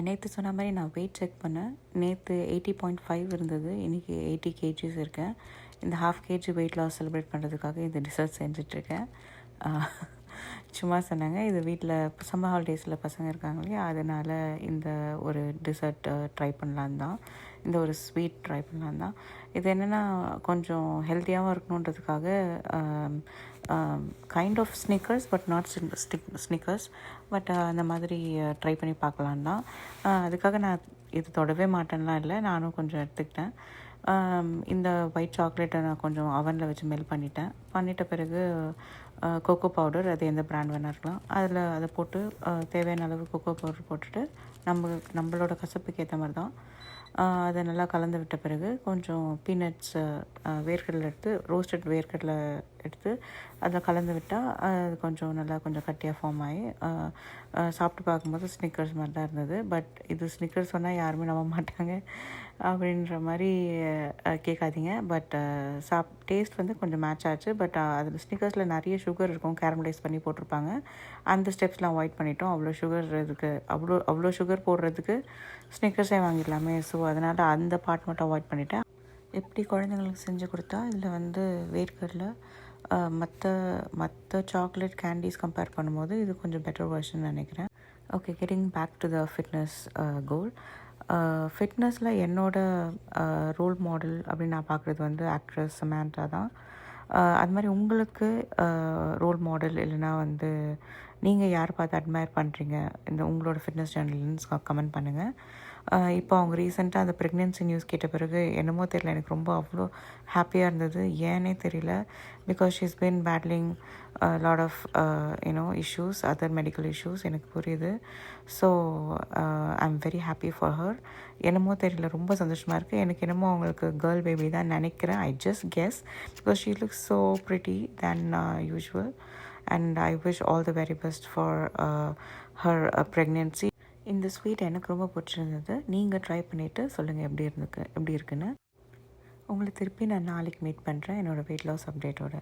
நேற்று சொன்ன மாதிரி நான் வெயிட் செக் பண்ணேன். நேற்று 80.5 இருந்தது. இன்றைக்கி 80 கேஜிஸ் இருக்கேன். இந்த half KG weight loss celebrate பண்ணுறதுக்காக இந்த டிசர்ட் செஞ்சிட்ருக்கேன். சும்மா சொன்னாங்க, இது வீட்டில் சம்மர் ஹாலிடேஸில் பசங்க இருக்காங்க இல்லையா, அதனால் இந்த ஒரு டிசர்ட் ட்ரை பண்ணலான் தான், இந்த ஒரு ஸ்வீட் ட்ரை பண்ணலான் தான். இது என்னென்னா கொஞ்சம் ஹெல்த்தியாகவும் இருக்கணுன்றதுக்காக kind of Snickers but not Snickers but அந்த மாதிரி ட்ரை பண்ணி பார்க்கலான் தான். அதுக்காக நான் இது தொடவே மாட்டேன்லாம் இல்லை, நானும் கொஞ்சம் எடுத்துக்கிட்டேன். இந்த ஒயிட் சாக்லேட்டை நான் கொஞ்சம் அவனில் வச்சு மெல்ட் பண்ணிட்ட பிறகு கோகோ பவுடர், அது எந்த பிராண்ட் வேணா இருக்கலாம், அதை போட்டு தேவையான அளவு கோகோ பவுடர் போட்டுட்டு நம்மளோட கசப்புக்கு ஏற்ற மாதிரி தான் அதை நல்லா கலந்து விட்ட பிறகு கொஞ்சம் பீனட்ஸ் வேர்க்கடலை எடுத்து, ரோஸ்டட் வேர்க்கடலை எடுத்து அதில் கலந்து விட்டால் அது கொஞ்சம் நல்லா கொஞ்சம் கட்டியாக ஃபார்ம் ஆகி சாப்பிட்டு பார்க்கும்போது ஸ்னிக்கர்ஸ் மாதிரி தான் இருந்தது. பட் இது ஸ்னிக்கர்ஸ் சொன்னால் யாருமே நம்ப மாட்டாங்க அப்படின்ற மாதிரி கேட்காதீங்க. பட் டேஸ்ட் வந்து கொஞ்சம் மேட்ச் ஆச்சு. பட் அதில் ஸ்னிக்கர்ஸில் நிறைய சுகர் இருக்கும், கேரமலைஸ் பண்ணி போட்டிருப்பாங்க. அந்த ஸ்டெப்ஸ்லாம் அவாய்ட் பண்ணிட்டோம். அவ்வளோ சுகர் போடுறதுக்கு ஸ்னிக்கர்ஸே வாங்கிடலாமே. ஸோ அதனால் அந்த பார்ட் மட்டும் அவாய்ட் பண்ணிவிட்டேன். எப்படி குழந்தைங்களுக்கு செஞ்சு கொடுத்தா இதில் வந்து வேர்க்கடலை மற்ற சாக்லேட் கேண்டீஸ் கம்பேர் பண்ணும்போது இது கொஞ்சம் பெட்டர் வெர்ஷன் நினைக்கிறேன். Okay, getting back to the fitness goal. ஃபிட்னஸில் என்னோட ரோல் மாடல் அப்படின்னு நான் பார்க்குறது வந்து ஆக்ட்ரஸ் சமந்தா தான். அது மாதிரி உங்களுக்கு ரோல் மாடல் இல்லைனா வந்து நீங்கள் யார் பார்த்து அட்மையர் பண்ணுறீங்க இந்த உங்களோட ஃபிட்னஸ் சேனல்னு கமெண்ட் பண்ணுங்கள். இப்போ அவங்க ரீசெண்டாக அந்த ப்ரெக்னென்சி நியூஸ் கேட்ட பிறகு என்னமோ தெரியல, எனக்கு ரொம்ப அவ்வளோ ஹாப்பியாக இருந்தது. ஏன்னே தெரியல. Because she is been battling lot of issues, other medical issues, எனக்கு புரியுது. So I am very happy for her. என்னமோ தெரியல, ரொம்ப சந்தோஷமாக இருக்குது. எனக்கு என்னமோ அவங்களுக்கு கேர்ள் பேபி தான் நினைக்கிறேன். I just guess because she looks so pretty than usual. And I wish all the very best for her pregnancy. இந்த ஸ்வீட் எனக்கு ரொம்ப பிடிச்சிருந்தது. நீங்கள் ட்ரை பண்ணிவிட்டு சொல்லுங்கள் எப்படி இருக்குன்னு. உங்களை திருப்பி நான் நாளைக்கு மீட் பண்ணுறேன் என்னோடய வெயிட் லாஸ் அப்டேட்டோட.